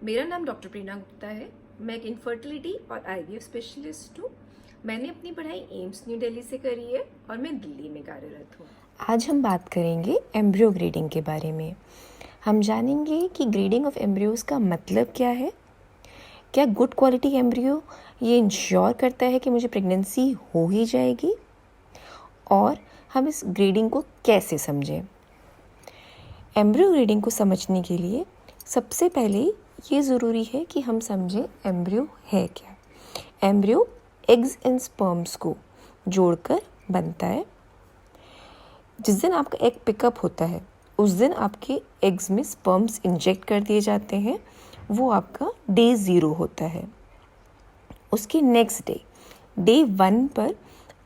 मेरा नाम डॉक्टर प्रेरणा गुप्ता है। मैं एक इनफर्टिलिटी और आईवीएफ स्पेशलिस्ट हूँ। मैंने अपनी पढ़ाई एम्स न्यू दिल्ली से करी है और मैं दिल्ली में कार्यरत हूँ। आज हम बात करेंगे एम्ब्रियो ग्रेडिंग के बारे में। हम जानेंगे कि ग्रेडिंग ऑफ एम्ब्रियोज का मतलब क्या है, क्या गुड क्वालिटी एम्ब्रियो ये इंश्योर करता है कि मुझे प्रेगनेंसी हो ही जाएगी, और हम इस ग्रेडिंग को कैसे समझें। एम्ब्रियो ग्रेडिंग को समझने के लिए सबसे पहले ये ज़रूरी है कि हम समझें एम्ब्रियो है क्या। एम्ब्रियो एग्स एंड स्पर्म्स को जोड़कर बनता है। जिस दिन आपका एग पिकअप होता है उस दिन आपके एग्स में स्पर्म्स इंजेक्ट कर दिए जाते हैं, वो आपका डे 0 होता है। उसके नेक्स्ट डे 1 पर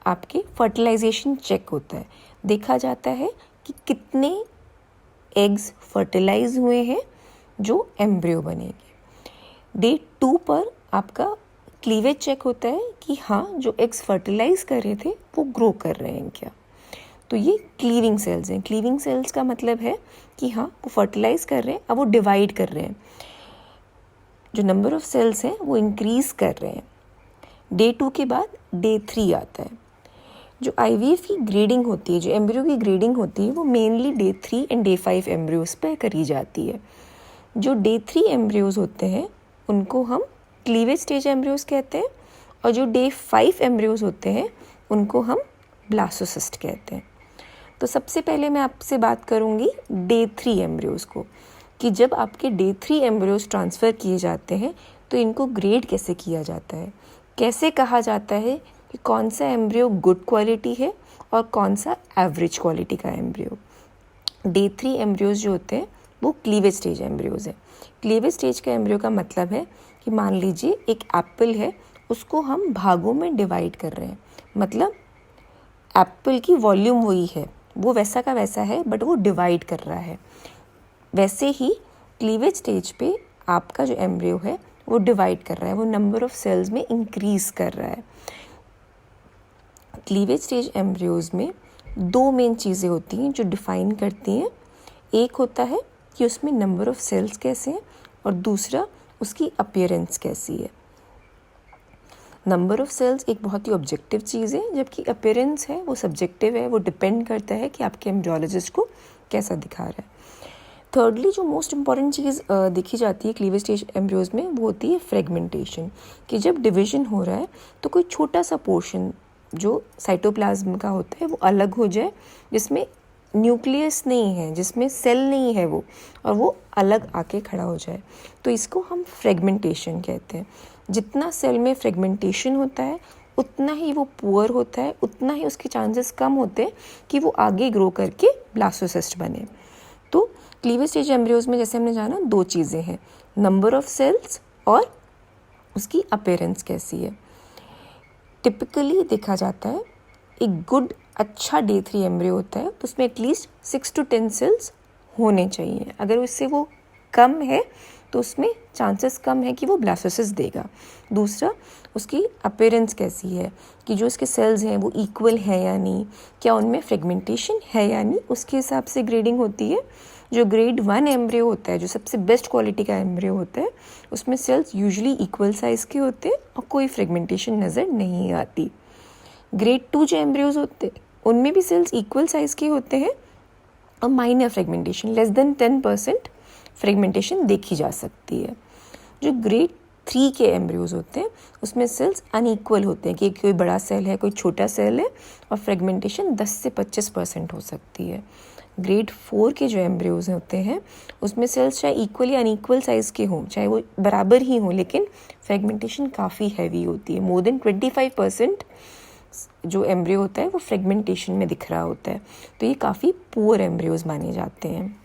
आपके फर्टिलाइजेशन चेक होता है। देखा जाता है कि कितने एग्स फर्टिलाइज हुए हैं जो एम्ब्रियो बनेंगे। डे 2 पर आपका क्लीवेज चेक होता है कि हाँ, जो एग्स फर्टिलाइज कर रहे थे वो ग्रो कर रहे हैं क्या। तो ये क्लीविंग सेल्स हैं। क्लीविंग सेल्स का मतलब है कि हाँ, वो फर्टिलाइज कर रहे हैं, अब वो डिवाइड कर रहे हैं, जो नंबर ऑफ सेल्स हैं वो इंक्रीज कर रहे हैं। डे 2 के बाद डे 3 आता है। जो आईवीएफ की ग्रेडिंग होती है, जो एम्ब्रियो की ग्रेडिंग होती है, वो mainly day 3 and day 5 embryos पर करी जाती है। जो डे 3 एम्ब्रियोज होते हैं उनको हम क्लीवेज स्टेज एम्ब्रियोज कहते हैं, और जो डे 5 एम्ब्रियोज होते हैं उनको हम ब्लास्टोसिस्ट कहते हैं। तो सबसे पहले मैं आपसे बात करूंगी डे 3 एम्ब्रियोज को, कि जब आपके डे 3 एम्ब्रियोज ट्रांसफ़र किए जाते हैं तो इनको ग्रेड कैसे किया जाता है, कैसे कहा जाता है कि कौन सा एम्ब्रियो गुड क्वालिटी है और कौन सा एवरेज क्वालिटी का एम्ब्रियो। डे 3 एम्ब्रियोज जो होते हैं वो क्लीवेज स्टेज एम्ब्रियोज है। क्लीवेज स्टेज का एम्ब्रियो का मतलब है कि मान लीजिए एक एप्पल है, उसको हम भागों में डिवाइड कर रहे हैं, मतलब एप्पल की वॉल्यूम वही है, वो वैसा का वैसा है, बट वो डिवाइड कर रहा है। वैसे ही क्लीवेज स्टेज पे आपका जो एम्ब्रियो है वो डिवाइड कर रहा है, वो नंबर ऑफ सेल्स में इंक्रीज कर रहा है। क्लीवेज स्टेज एम्ब्रियोज में 2 मेन चीज़ें होती हैं जो डिफाइन करती हैं। एक होता है कि उसमें नंबर ऑफ सेल्स कैसे हैं, और दूसरा उसकी अपीयरेंस कैसी है। नंबर ऑफ सेल्स एक बहुत ही ऑब्जेक्टिव चीज़ है, जबकि अपीयरेंस है वो सब्जेक्टिव है, वो डिपेंड करता है कि आपके एम्ब्रियोलॉजिस्ट को कैसा दिखा रहा है। थर्डली, जो मोस्ट इंपॉर्टेंट चीज़ देखी जाती है क्लीवेज स्टेज एम्ब्रियोज में, वो होती है फ्रेगमेंटेशन, कि जब डिवीजन हो रहा है तो कोई छोटा सा पोर्शन जो साइटोप्लाज्म का होता है वो अलग हो जाए, जिसमें न्यूक्लियस नहीं है, जिसमें सेल नहीं है वो, और वो अलग आके खड़ा हो जाए, तो इसको हम फ्रेगमेंटेशन कहते हैं। जितना सेल में फ्रेगमेंटेशन होता है उतना ही वो पुअर होता है, उतना ही उसके चांसेस कम होते हैं कि वो आगे ग्रो करके ब्लास्टोसिस्ट बने। तो क्लीवेज स्टेज एम्ब्रियोज में जैसे हमने जाना 2 चीज़ें हैं, नंबर ऑफ सेल्स और उसकी अपीयरेंस कैसी है। टिपिकली देखा जाता है एक गुड अच्छा डे 3 एम्ब्रियो होता है तो उसमें एटलीस्ट 6 to 10 सेल्स होने चाहिए। अगर उससे वो कम है तो उसमें चांसेस कम है कि वो ब्लास्टोसिस्ट देगा। दूसरा, उसकी अपीयरेंस कैसी है, कि जो उसके सेल्स हैं वो इक्वल है या नहीं, क्या उनमें फ्रेगमेंटेशन है या नहीं, उसके हिसाब से ग्रेडिंग होती है। जो ग्रेड 1 एम्ब्रियो होता है, जो सबसे बेस्ट क्वालिटी का एम्ब्रियो होता है, उसमें सेल्स यूजुअली इक्वल साइज़ के होते हैं और कोई फ्रेगमेंटेशन नज़र नहीं आती। ग्रेड 2 जो एम्ब्रियोज होते हैं उनमें भी सेल्स इक्वल साइज़ के होते हैं और minor fragmentation, less than 10% fragmentation देखी जा सकती है। जो ग्रेड 3 के एम्ब्रियोज होते हैं उसमें सेल्स अनइक्वल होते हैं, कि कोई बड़ा सेल है कोई छोटा सेल है, और फ्रेगमेंटेशन 10 से 25% हो सकती है। ग्रेड 4 के जो एम्ब्रियोज होते हैं उसमें सेल्स चाहे इक्वल या अनइक्वल साइज़ के हों, चाहे वो बराबर ही हों, लेकिन फ्रेगमेंटेशन काफ़ी हैवी होती है। मोर देन 25% जो एम्ब्रियो होता है वो फ्रेगमेंटेशन में दिख रहा होता है, तो ये काफ़ी पुअर एम्ब्रियोज माने जाते हैं।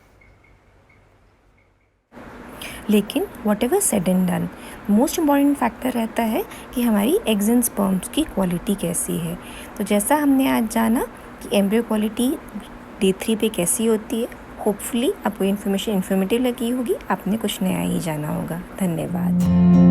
लेकिन what ever said and done, most important factor रहता है कि हमारी एग्स एंड स्पर्म्स की क्वालिटी कैसी है। तो जैसा हमने आज जाना कि एम्ब्रियो क्वालिटी डे 3 पे कैसी होती है, होपफुली आपको इन्फॉर्मेशन इन्फॉर्मेटिव लगी होगी, आपने कुछ नया ही जाना होगा। धन्यवाद।